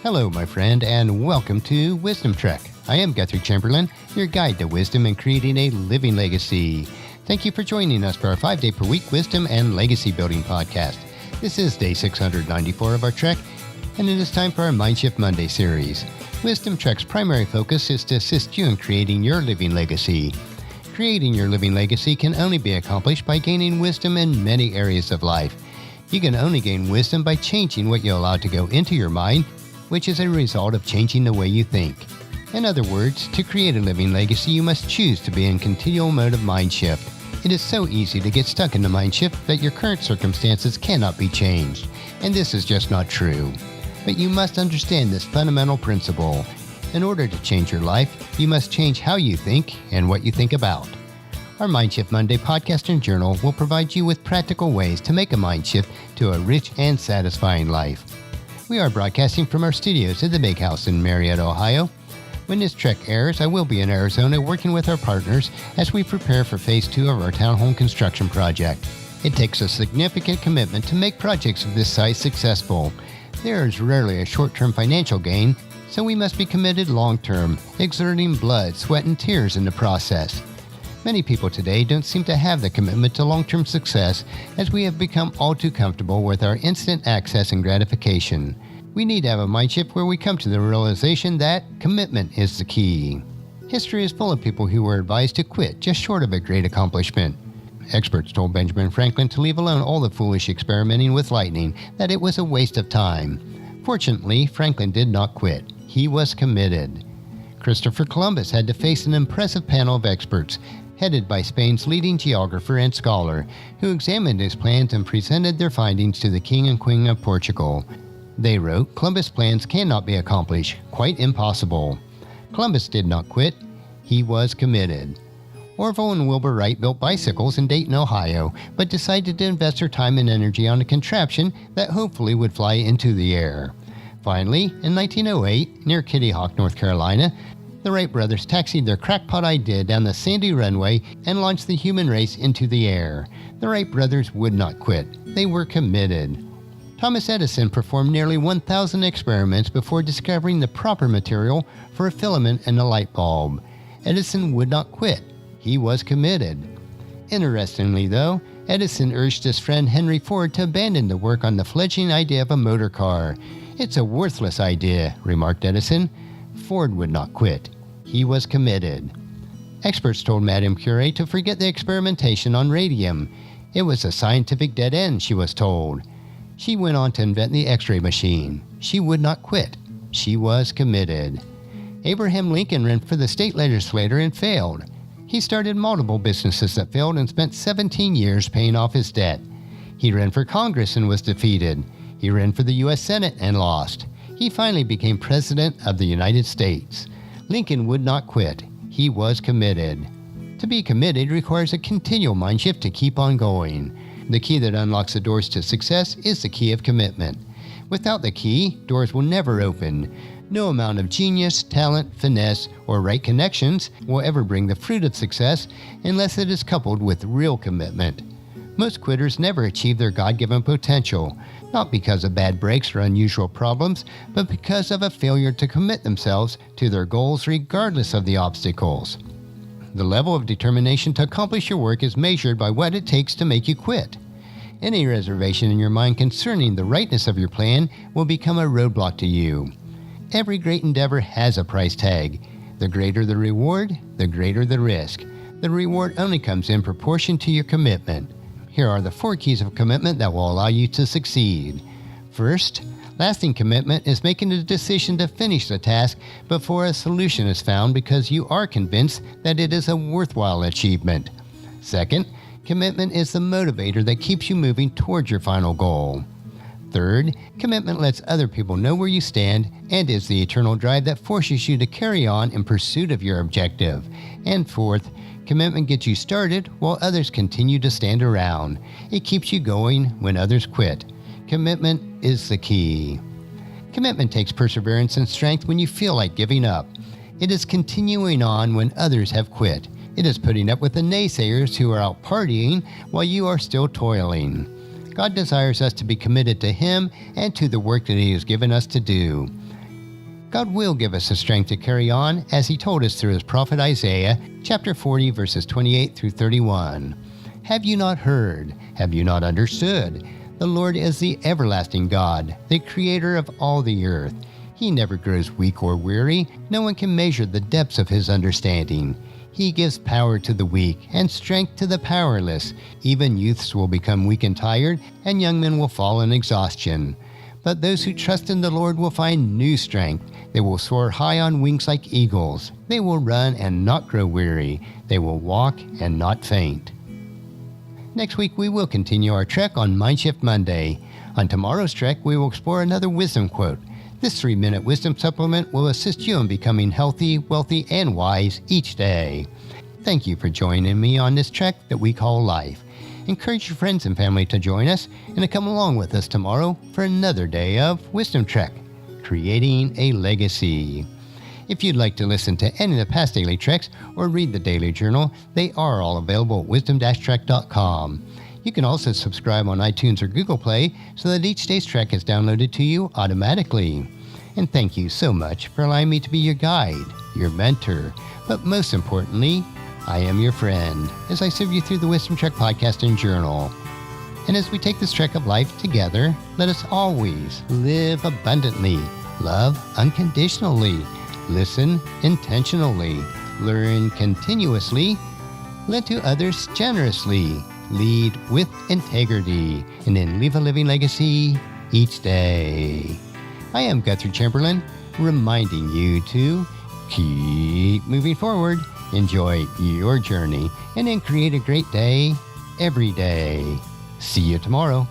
Hello, my friend, and welcome to Wisdom Trek. I am Guthrie Chamberlain, your guide to wisdom and creating a living legacy. Thank you for joining us for our 5-day-per-week wisdom and legacy building podcast. This is day 694 of our trek, and it is time for our Mindshift Monday series. Wisdom Trek's primary focus is to assist you in creating your living legacy. Creating your living legacy can only be accomplished by gaining wisdom in many areas of life. You can only gain wisdom by changing what you allow to go into your mind, which is a result of changing the way you think. In other words, to create a living legacy, you must choose to be in continual mode of mind shift. It is so easy to get stuck in the mind shift that your current circumstances cannot be changed, and this is just not true. But you must understand this fundamental principle. In order to change your life, you must change how you think and what you think about. Our Mindshift Monday podcast and journal will provide you with practical ways to make a mind shift to a rich and satisfying life. We are broadcasting from our studios at the Big House in Marietta, Ohio. When this trek airs, I will be in Arizona working with our partners as we prepare for Phase 2 of our townhome construction project. It takes a significant commitment to make projects of this size successful. There is rarely a short-term financial gain, so we must be committed long-term, exerting blood, sweat, and tears in the process. Many people today don't seem to have the commitment to long-term success as we have become all too comfortable with our instant access and gratification. We need to have a mind shift where we come to the realization that commitment is the key. History is full of people who were advised to quit just short of a great accomplishment. Experts told Benjamin Franklin to leave alone all the foolish experimenting with lightning, that it was a waste of time. Fortunately, Franklin did not quit. He was committed. Christopher Columbus had to face an impressive panel of experts, headed by Spain's leading geographer and scholar, who examined his plans and presented their findings to the King and Queen of Portugal. They wrote, "Columbus' plans cannot be accomplished, quite impossible." Columbus did not quit. He was committed. Orville and Wilbur Wright built bicycles in Dayton, Ohio, but decided to invest their time and energy on a contraption that hopefully would fly into the air. Finally, in 1908, near Kitty Hawk, North Carolina, the Wright brothers taxied their crackpot idea down the sandy runway and launched the human race into the air. The Wright brothers would not quit. They were committed. Thomas Edison performed nearly 1,000 experiments before discovering the proper material for a filament in a light bulb. Edison would not quit. He was committed. Interestingly, though, Edison urged his friend Henry Ford to abandon the work on the fledgling idea of a motor car. "It's a worthless idea," remarked Edison. Ford would not quit. He was committed. Experts told Madame Curie to forget the experimentation on radium. It was a scientific dead end, she was told. She went on to invent the X-ray machine. She would not quit. She was committed. Abraham Lincoln ran for the state legislature and failed. He started multiple businesses that failed and spent 17 years paying off his debt. He ran for Congress and was defeated. He ran for the U.S. Senate and lost. He finally became President of the United States. Lincoln would not quit. He was committed. To be committed requires a continual mind shift to keep on going. The key that unlocks the doors to success is the key of commitment. Without the key, doors will never open. No amount of genius, talent, finesse, or right connections will ever bring the fruit of success unless it is coupled with real commitment. Most quitters never achieve their God-given potential, not because of bad breaks or unusual problems, but because of a failure to commit themselves to their goals regardless of the obstacles. The level of determination to accomplish your work is measured by what it takes to make you quit. Any reservation in your mind concerning the rightness of your plan will become a roadblock to you. Every great endeavor has a price tag. The greater the reward, the greater the risk. The reward only comes in proportion to your commitment. Here are the 4 keys of commitment that will allow you to succeed. First, lasting commitment is making the decision to finish the task before a solution is found because you are convinced that it is a worthwhile achievement. Second, commitment is the motivator that keeps you moving towards your final goal. Third, commitment lets other people know where you stand and is the eternal drive that forces you to carry on in pursuit of your objective. And fourth, commitment gets you started while others continue to stand around. It keeps you going when others quit. Commitment is the key. Commitment takes perseverance and strength when you feel like giving up. It is continuing on when others have quit. It is putting up with the naysayers who are out partying while you are still toiling. God desires us to be committed to Him and to the work that He has given us to do. God will give us the strength to carry on, as He told us through His prophet Isaiah, chapter 40, verses 28 through 31. Have you not heard? Have you not understood? The Lord is the everlasting God, the creator of all the earth. He never grows weak or weary. No one can measure the depths of His understanding. He gives power to the weak and strength to the powerless. Even youths will become weak and tired, and young men will fall in exhaustion. But those who trust in the Lord will find new strength. They will soar high on wings like eagles. They will run and not grow weary. They will walk and not faint. Next week, we will continue our trek on Mindshift Monday. On tomorrow's trek, we will explore another wisdom quote. This 3-minute wisdom supplement will assist you in becoming healthy, wealthy, and wise each day. Thank you for joining me on this trek that we call life. Encourage your friends and family to join us and to come along with us tomorrow for another day of Wisdom Trek, creating a legacy. If you'd like to listen to any of the past daily treks or read the daily journal, they are all available at wisdom-trek.com. You can also subscribe on iTunes or Google Play so that each day's trek is downloaded to you automatically. And thank you so much for allowing me to be your guide, your mentor, but most importantly, I am your friend as I serve you through the Wisdom Trek podcast and journal. And as we take this trek of life together, let us always live abundantly, love unconditionally, listen intentionally, learn continuously, lend to others generously, lead with integrity, and then leave a living legacy each day. I am Guthrie Chamberlain, reminding you to keep moving forward, enjoy your journey, and then create a great day every day. See you tomorrow.